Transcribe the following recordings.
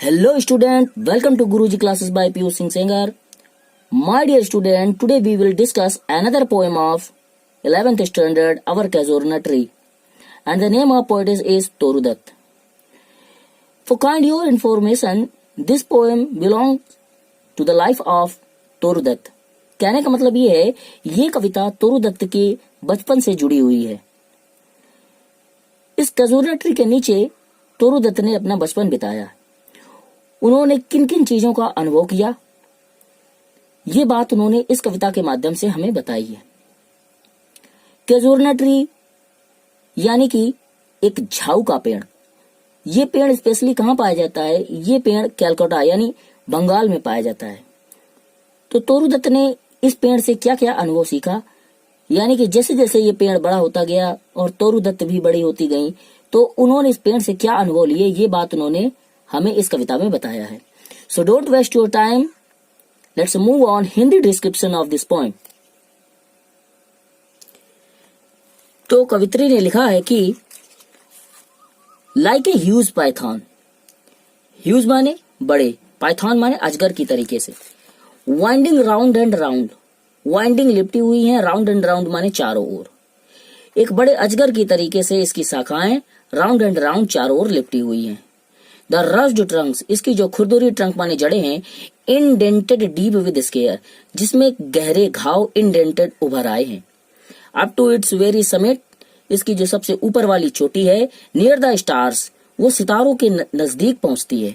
Hello student, welcome to Guruji classes by Piyush Singh Sengar. My dear student, today we will discuss another poem of 11th standard, Our Kazorna Tree. And the name of poet is Torudat. For kind your information, this poem belongs to the life of Torudat. कहने का मतलब ये है, ये कविता तोरुदत्त के बचपन से जुड़ी हुई है। इस कजोरना ट्री के नीचे तोरुदत्त ने अपना बचपन बिताया। उन्होंने किन किन चीजों का अनुभव किया, ये बात उन्होंने इस कविता के माध्यम से हमें बताई है। कजोरना ट्री यानी कि एक झाऊ का पेड़। ये पेड़ स्पेशली कहाँ पाया जाता है? ये पेड़ कैलकाटा यानी बंगाल में पाया जाता है। तो तोरुदत्त ने इस पेड़ से क्या क्या अनुभव सीखा, यानी कि जैसे जैसे ये पेड़ बड़ा होता गया और तोरुदत्त भी बड़ी होती गई, तो उन्होंने इस पेड़ से क्या अनुभव लिए, ये बात उन्होंने हमें इस कविता में बताया है। So don't waste your time, let's move on Hindi description of this poem. तो कवित्री ने लिखा है कि like a huge python, huge माने बड़े, पाइथन माने अजगर की तरीके से, winding round and round, winding लिपटी हुई है, राउंड एंड राउंड माने चारों ओर, एक बड़े अजगर की तरीके से इसकी शाखाएं राउंड एंड राउंड चारों ओर लिपटी हुई हैं। द रस्ड ट्रंक्स, इसकी जो खुरदुरी ट्रंक माने जड़े हैं, इंडेंटेड डीप विद स्केयर, जिसमें गहरे घाव इंडेंटेड उभर आए हैं। Up to its very summit, इसकी जो सबसे ऊपर वाली चोटी है, नियर द स्टार्स, वो सितारों के नजदीक पहुंचती है।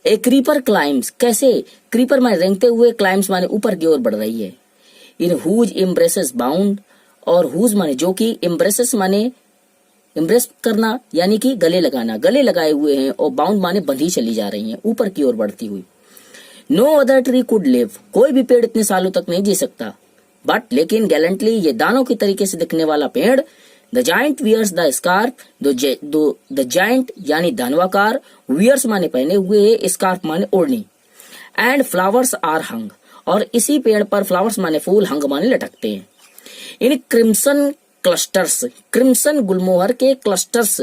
ए क्रीपर क्लाइम्स, कैसे? क्रीपर माने रेंगते हुए, क्लाइम्स माने ऊपर की ओर बढ़ रही है। इन हुज इम्ब्रेसेस बाउंड, और हुज माने जो कि, इम्ब्रेसेस माने इम्प्रेस करना यानी कि गले लगाना, गले लगाए हुए हैं, और बाउंड माने बंधी चली जा रही हैं, ऊपर की ओर बढ़ती हुई। No other tree could live, कोई भी पेड़ इतने सालों तक नहीं जी सकता। बट लेकिन गैलेंटली, ये दानों की तरीके से दिखने वाला पेड़, the giant wears the scarf, the giant यानी दानवाकार, वियर्स माने पहने हुए है, स्कार्फ माने ओढ़नी, एंड फ्लावर्स आर हंग, और इसी पेड़ पर फ्लावर्स माने फूल, हंग माने लटकते हैं। इन क्रिम्सन क्लस्टर्स, क्रिम्सन गुलमोहर के क्लस्टर्स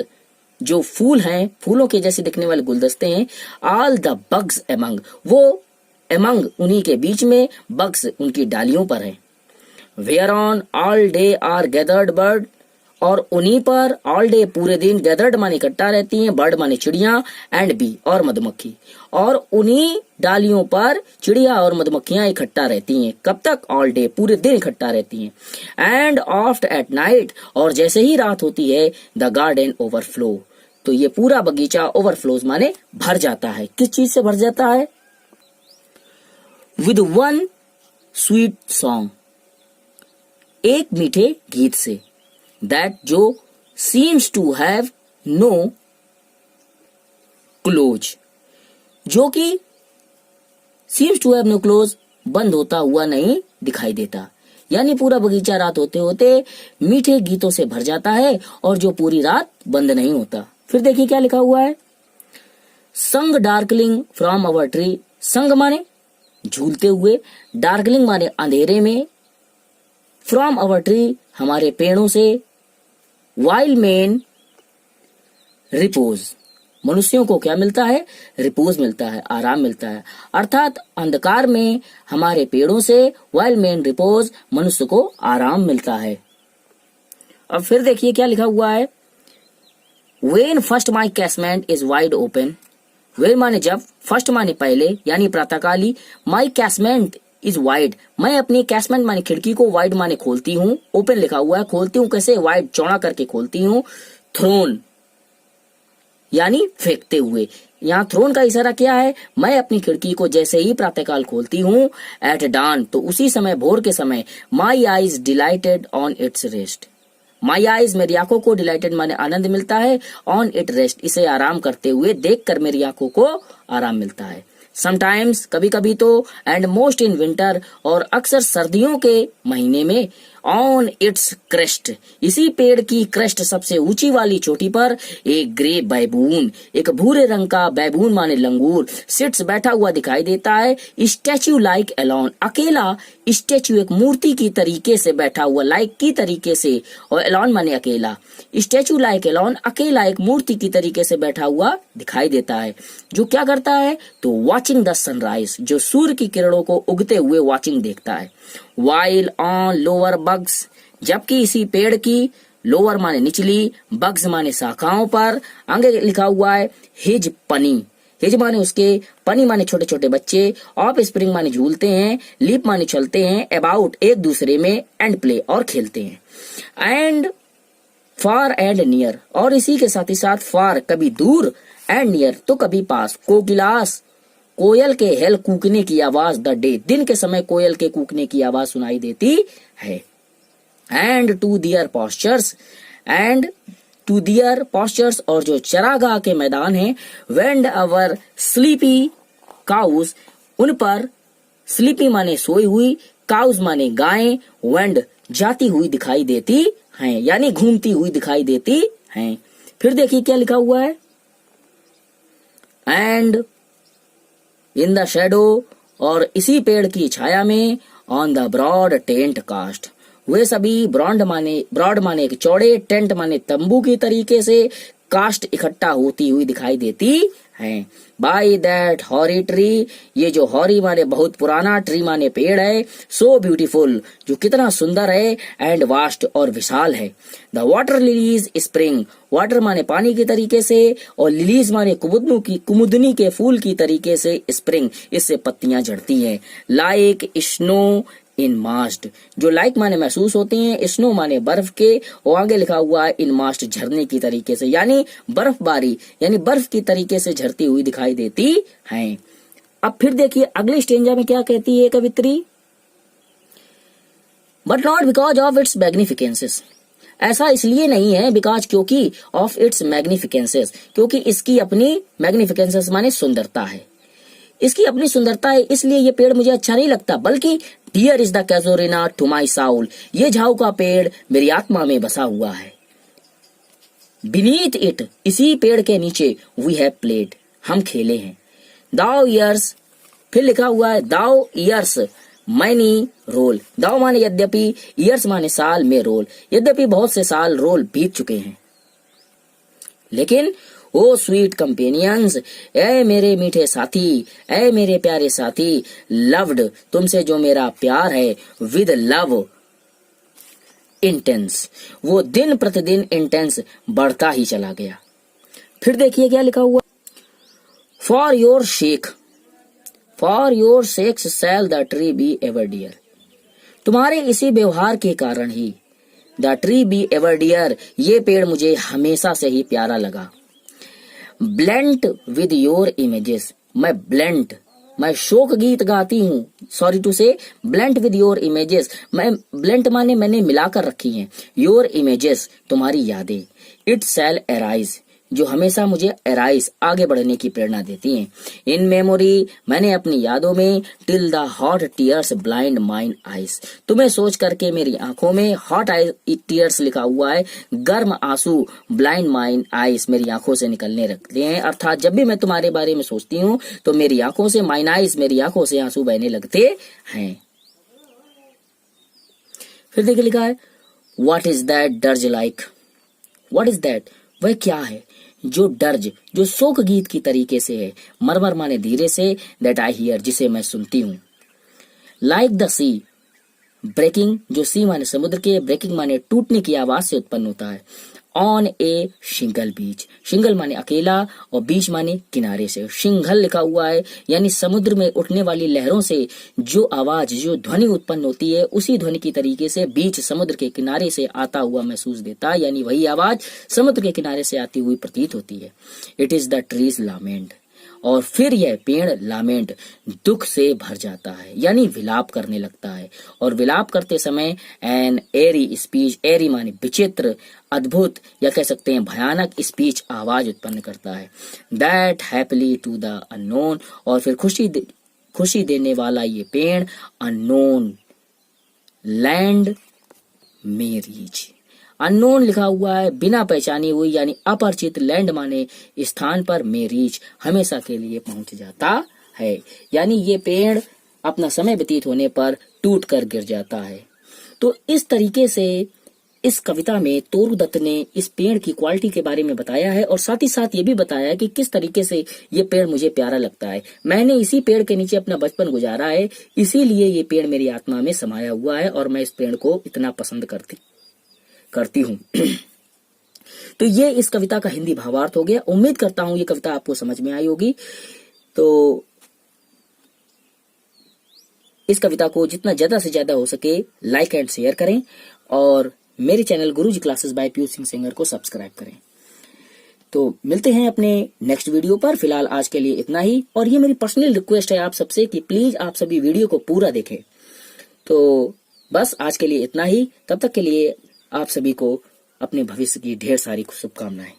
जो फूल हैं, फूलों के जैसे दिखने वाले गुलदस्ते हैं, ऑल द बग्स एमंग, वो एमंग उन्हीं के बीच में, बग्स उनकी डालियों पर हैं। Where on all day are gathered bird, और उन्हीं पर ऑल डे पूरे दिन, गैदर्ड माने इकट्ठा रहती हैं, बर्ड माने चिड़िया, एंड बी और मधुमक्खी, और उन्हीं डालियों पर चिड़िया और मधुमक्खियां इकट्ठा रहती हैं। कब तक? ऑल डे, पूरे दिन इकट्ठा रहती हैं। एंड ऑफ्ट एट नाइट, और जैसे ही रात होती है, द गार्डन ओवरफ्लो, तो ये पूरा बगीचा ओवरफ्लोज माने भर जाता है। किस चीज से भर जाता है? विद वन स्वीट सॉन्ग, एक मीठे गीत से, दैट जो seems to have no close, जो कि seems to have no close, बंद होता हुआ नहीं दिखाई देता। यानी पूरा बगीचा रात होते होते मीठे गीतों से भर जाता है, और जो पूरी रात बंद नहीं होता। फिर देखिए क्या लिखा हुआ है। संग डार्कलिंग फ्रॉम अवर ट्री, संग माने झूलते हुए, डार्कलिंग माने अंधेरे में, फ्रॉम अवर ट्री हमारे पेड़ों से, वाइल मेन रिपोज, मनुष्यों को क्या मिलता है? रिपोज मिलता है, आराम मिलता है। अर्थात अंधकार में हमारे पेड़ों से, वाइल मेन रिपोज, मनुष्य को आराम मिलता है। अब फिर देखिए क्या लिखा हुआ है। When first my casement is wide open, when माने जब, फर्स्ट माने पहले यानी प्रातःकाली, माई कैसमेंट इज वाइड, मैं अपनी कैसमेंट माने खिड़की को, वाइड माने खोलती हूँ, ओपन लिखा हुआ है, खोलती हूँ कैसे? वाइड, चौड़ा करके खोलती हूँ। थ्रोन यानी फेंकते हुए, यहाँ थ्रोन का इशारा क्या है? मैं अपनी खिड़की को जैसे ही प्रातःकाल खोलती हूँ, एट डान, तो उसी समय, भोर के समय, my eyes dilated on it's rest, my eyes मेरी आंखों को, डिलाइटेड माने आनंद मिलता है, ऑन इट रेस्ट इसे आराम करते हुए देखकर मेरी आंखों को आराम मिलता है। समटाइम्स कभी कभी तो, एंड मोस्ट इन विंटर और अक्सर सर्दियों के महीने में, ऑन इट्स क्रेस्ट, इसी पेड़ की क्रेस्ट सबसे ऊंची वाली चोटी पर एक ग्रे बैबून, एक भूरे रंग का बैबून माने लंगूर, सिट्स बैठा हुआ दिखाई देता है। स्टैच्यू लाइक एलोन, अकेला, स्टैच्यू एक मूर्ति की तरीके से बैठा हुआ, लाइक की तरीके से, और एलोन माने अकेला। स्टैच्यू लाइक एलोन, अकेला एक मूर्ति की तरीके से बैठा हुआ दिखाई देता है, जो क्या करता है तो वॉचिंग द सनराइज, जो सूर्य की किरणों को उगते हुए वॉचिंग देखता है। वाइल ऑन लोअर बग्स, जबकि इसी पेड़ की लोअर माने निचली, बग्स माने शाखाओं पर आगे लिखा हुआ है हिज पनी, हिज माने उसके, पनी माने छोटे छोटे बच्चे, ऑफ स्प्रिंग माने झूलते हैं, लीप माने चलते हैं, अबाउट एक दूसरे में, एंड प्ले और खेलते हैं, एंड फार एंड नियर, और इसी के साथ ही साथ फार कभी दूर, एंड नियर तो कभी पास, कोकिलास कोयल के हेल कूकने की आवाज, द डे दिन के समय कोयल के कूकने की आवाज सुनाई देती है। And to their pastures, and to their pastures, और जो चरागाह के मैदान हैं, वेंड अवर स्लीपी काउज, उन पर स्लीपी माने सोई हुई, काउज माने गायें, वेंड जाती हुई दिखाई देती हैं, यानी घूमती हुई दिखाई देती हैं। फिर देखिए क्या लिखा हुआ है, एंड इन द शेडो, और इसी पेड़ की छाया में, on the broad tent cast, वे सभी ब्रॉड माने एक चौड़े, टेंट माने तंबू की तरीके से, कास्ट इकट्ठा होती हुई दिखाई देती हैं। बाय दैट हॉरी ट्री, ये जो हॉरी माने बहुत पुराना, ट्री माने पेड़ है, सो ब्यूटीफुल जो कितना सुंदर है, एंड वास्ट और विशाल है। The water lilies spring, water माने पानी की तरीके से, और लिलीज माने कुमुदनी के फूल की तरीके से, स्प्रिंग इससे पत्तियां झड़ती हैं। लाइक स्नो इन मास्ट, जो लाइक माने महसूस होते हैं, स्नो माने बर्फ के, और आगे लिखा हुआ है इन मास्ट झरने की तरीके से, यानी बर्फबारी, यानी बर्फ की तरीके से झरती हुई दिखाई देती हैं। अब फिर देखिए अगली स्टेंजा में क्या कहती है कवित्री, but not because of its magnificences, ऐसा इसलिए नहीं है बिकॉज क्योंकि ऑफ इट्स मैग्निफिकेंसेस, क्योंकि इसकी अपनी मैग्निफिकेंसेस माने सुंदरता है, इसकी अपनी सुंदरता है, इसलिए ये पेड़ मुझे अच्छा नहीं लगता, बल्कि dear is the casuarina to my soul, ये झाऊ का पेड़ मेरी आत्मा में बसा हुआ है। बीनीथ इट, इसी पेड़ के नीचे, वी हैव प्लेड, हम खेले हैं। दाउ ईयर्स, फिर लिखा हुआ है दाउ ईयर्स मैनी रोल, दाउ माने यद्यपि, ईयर्स माने साल, में रोल, यद्यपि बहुत से साल रोल बीत चुके हैं, लेकिन ओ स्वीट कंपेनियंस, ए मेरे मीठे साथी, ए मेरे प्यारे साथी, लव्ड तुमसे जो मेरा प्यार है, विद लव इंटेंस, वो दिन प्रतिदिन इंटेंस बढ़ता ही चला गया। फिर देखिए क्या लिखा हुआ, for your shakes shall the tree be ever dear, तुम्हारे इसी व्यवहार के कारण ही, the tree be ever dear, ये पेड़ मुझे हमेशा से ही प्यारा लगा। ब्लेंट विद योर इमेजेस, मैं शोक गीत गाती हूँ, सॉरी टू से, ब्लेंट विद योर इमेजेस, मैं ब्लेंट माने मैंने मिलाकर रखी हैं, योर इमेजेस तुम्हारी यादें, इट शैल अराइज, जो हमेशा मुझे अराइज आगे बढ़ने की प्रेरणा देती हैं। इन मेमोरी, मैंने अपनी यादों में, till the hot tears blind mine eyes, तुम्हें सोच करके मेरी आंखों में, हॉट टीयर्स लिखा हुआ है, गर्म आंसू, ब्लाइंड माइन आइज मेरी आंखों से निकलने लगते हैं, अर्थात जब भी मैं तुम्हारे बारे में सोचती हूँ तो मेरी आंखों से, माइन आइज मेरी आंखों से आंसू बहने लगते हैं। फिर देखिए लिखा है, what is that dirge like, what is that, वह क्या है जो डर्ज, जो शोक गीत की तरीके से है, मरमर माने धीरे से, दैट आई हियर जिसे मैं सुनती हूँ, लाइक द सी ब्रेकिंग, जो सी माने समुद्र के, ब्रेकिंग माने टूटने की आवाज से उत्पन्न होता है, ऑन ए शिंगल बीच, शिंगल माने अकेला और बीच माने किनारे से, शिंगल लिखा हुआ है, यानी समुद्र में उठने वाली लहरों से जो आवाज, जो ध्वनि उत्पन्न होती है, उसी ध्वनि की तरीके से बीच समुद्र के किनारे से आता हुआ महसूस देता है, यानी वही आवाज समुद्र के किनारे से आती हुई प्रतीत होती है। इट इज द ट्रीज लामेंट, और फिर यह पेड़ लामेंट दुख से भर जाता है, यानी विलाप करने लगता है, और विलाप करते समय एन एरी स्पीच, एरी माने विचित्र, अद्भुत या कह सकते हैं भयानक स्पीच आवाज उत्पन्न करता है, that happily to the unknown, और फिर खुशी देने वाला ये पेड़ अननोन लैंड मे रीच। अननोन लिखा हुआ है, बिना पहचानी हुई, यानी अपरिचित। लैंड माने स्थान पर, मे रीच हमेशा के लिए पहुंच जाता है, यानी ये पेड़ अपना समय व्यतीत होने पर टूट कर गिर जाता है। तो इस तरीके से इस कविता में तोरू दत्त ने इस पेड़ की क्वालिटी के बारे में बताया है, और साथ ही साथ ये भी बताया है कि किस तरीके से ये पेड़ मुझे प्यारा लगता है। मैंने इसी पेड़ के नीचे अपना बचपन गुजारा है, इसीलिए ये पेड़ मेरी आत्मा में समाया हुआ है और मैं इस पेड़ को इतना पसंद करती हूँ। तो ये इस कविता का हिंदी भावार्थ हो गया। उम्मीद करता हूँ ये कविता आपको समझ में आई होगी। तो इस कविता को जितना ज्यादा से ज्यादा हो सके लाइक एंड शेयर करें, और मेरे चैनल गुरुजी classes bye Piyush Singh singer को सब्सक्राइब करें। तो मिलते हैं अपने नेक्स्ट वीडियो पर। फिलहाल आज के लिए इतना ही, और ये मेरी पर्सनल रिक्वेस्ट है आप सबसे कि प्लीज आप सभी वीडियो को पूरा देखें। तो बस आज के लिए इतना ही, तब तक के लिए आप सभी को अपने भविष्य की ढेर सारी शुभकामनाएं।